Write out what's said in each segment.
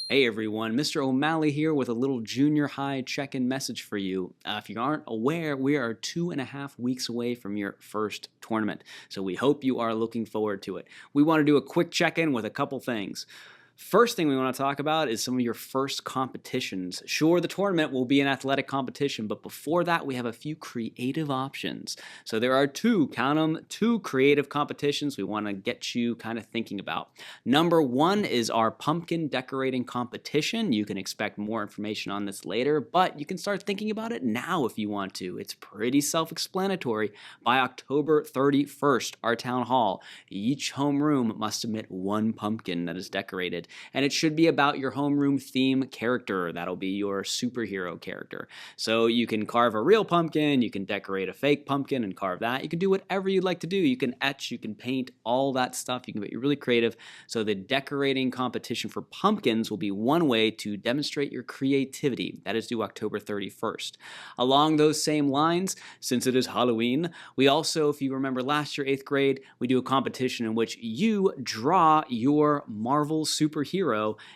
Hey everyone, Mr. O'Malley here with a little junior high check-in message for you. If you aren't aware, we are 2.5 weeks away from your first tournament, so we hope you are looking forward to it. We want to do a quick check-in with a couple things. First thing we want to talk about is some of your first competitions. Sure, the tournament will be an athletic competition, but before that, we have a few creative options. So there are count them, two creative competitions we want to get you kind of thinking about. Number one is our pumpkin decorating competition. You can expect more information on this later, but you can start thinking about it now if you want to. It's pretty self-explanatory. By October 31st, our town hall, each homeroom must submit one pumpkin that is decorated. And it should be about your homeroom theme character. That'll be your superhero character. So you can carve a real pumpkin, you can decorate a fake pumpkin and carve that. You can do whatever you'd like to do. You can etch, you can paint, all that stuff. You can get really creative. So the decorating competition for pumpkins will be one way to demonstrate your creativity. That is due October 31st. Along those same lines, since it is Halloween, we also, if you remember last year, 8th grade, we do a competition in which you draw your Marvel superhero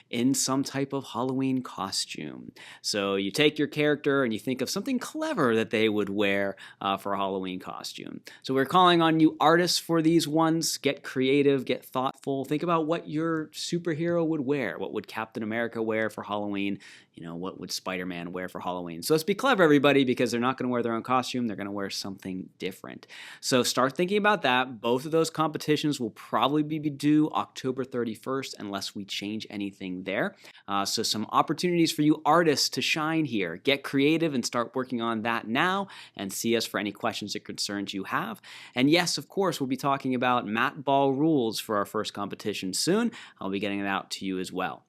in some type of Halloween costume. So you take your character and you think of something clever that they would wear for a Halloween costume. So we're calling on you artists for these ones. Get creative, get thoughtful. Think about what your superhero would wear. What would Captain America wear for Halloween? You know, what would Spider-Man wear for Halloween? So let's be clever, everybody, because they're not going to wear their own costume. They're going to wear something different. So start thinking about that. Both of those competitions will probably be due October 31st unless we change anything there. So some opportunities for you artists to shine here. Get creative and start working on that now, and see us for any questions or concerns you have. And yes, of course, we'll be talking about mat ball rules for our first competition soon. I'll be getting it out to you as well.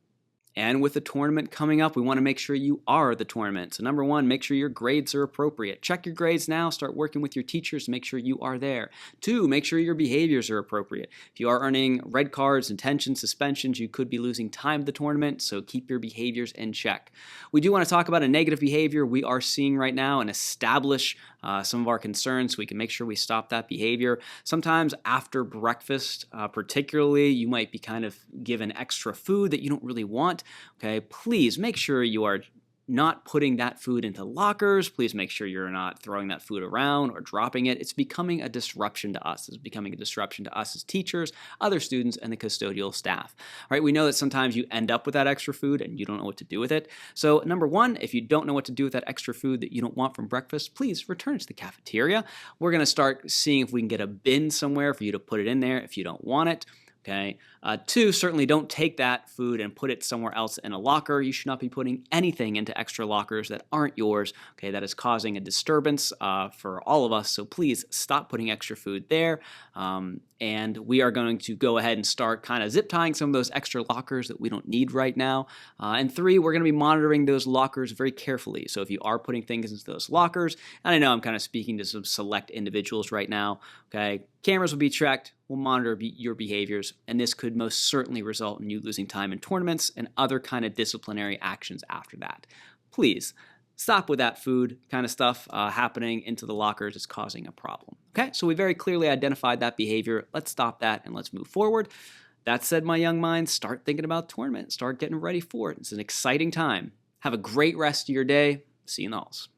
And with the tournament coming up, we want to make sure you are the tournament. So number one, make sure your grades are appropriate. Check your grades now. Start working with your teachers to make sure you are there. Two, make sure your behaviors are appropriate. If you are earning red cards, detention, suspensions, you could be losing time at the tournament, so keep your behaviors in check. We do want to talk about a negative behavior we are seeing right now and establish some of our concerns so we can make sure we stop that behavior. Sometimes after breakfast, particularly, you might be kind of given extra food that you don't really want. Okay, please make sure you are not putting that food into lockers. Please make sure you're not throwing that food around or dropping it. It's becoming a disruption to us. It's becoming a disruption to us as teachers, other students, and the custodial staff. All right, we know that sometimes you end up with that extra food and you don't know what to do with it. So number one, if you don't know what to do with that extra food that you don't want from breakfast, please return it to the cafeteria. We're going to start seeing if we can get a bin somewhere for you to put it in there if you don't want it. Okay. Two, certainly don't take that food and put it somewhere else in a locker. You should not be putting anything into extra lockers that aren't yours. Okay, that is causing a disturbance for all of us. So please stop putting extra food there. And we are going to go ahead and start kind of zip tying some of those extra lockers that we don't need right now. And three, we're going to be monitoring those lockers very carefully. So if you are putting things into those lockers, and I know I'm kind of speaking to some select individuals right now, okay, cameras will be checked. We'll monitor your behaviors, and this could most certainly result in you losing time in tournaments and other kind of disciplinary actions after that. Please stop with that food kind of stuff happening into the lockers. It's causing a problem. Okay, so we very clearly identified that behavior. Let's stop that and let's move forward. That said, my young minds, start thinking about tournament. Start getting ready for it. It's an exciting time. Have a great rest of your day. See you in the halls.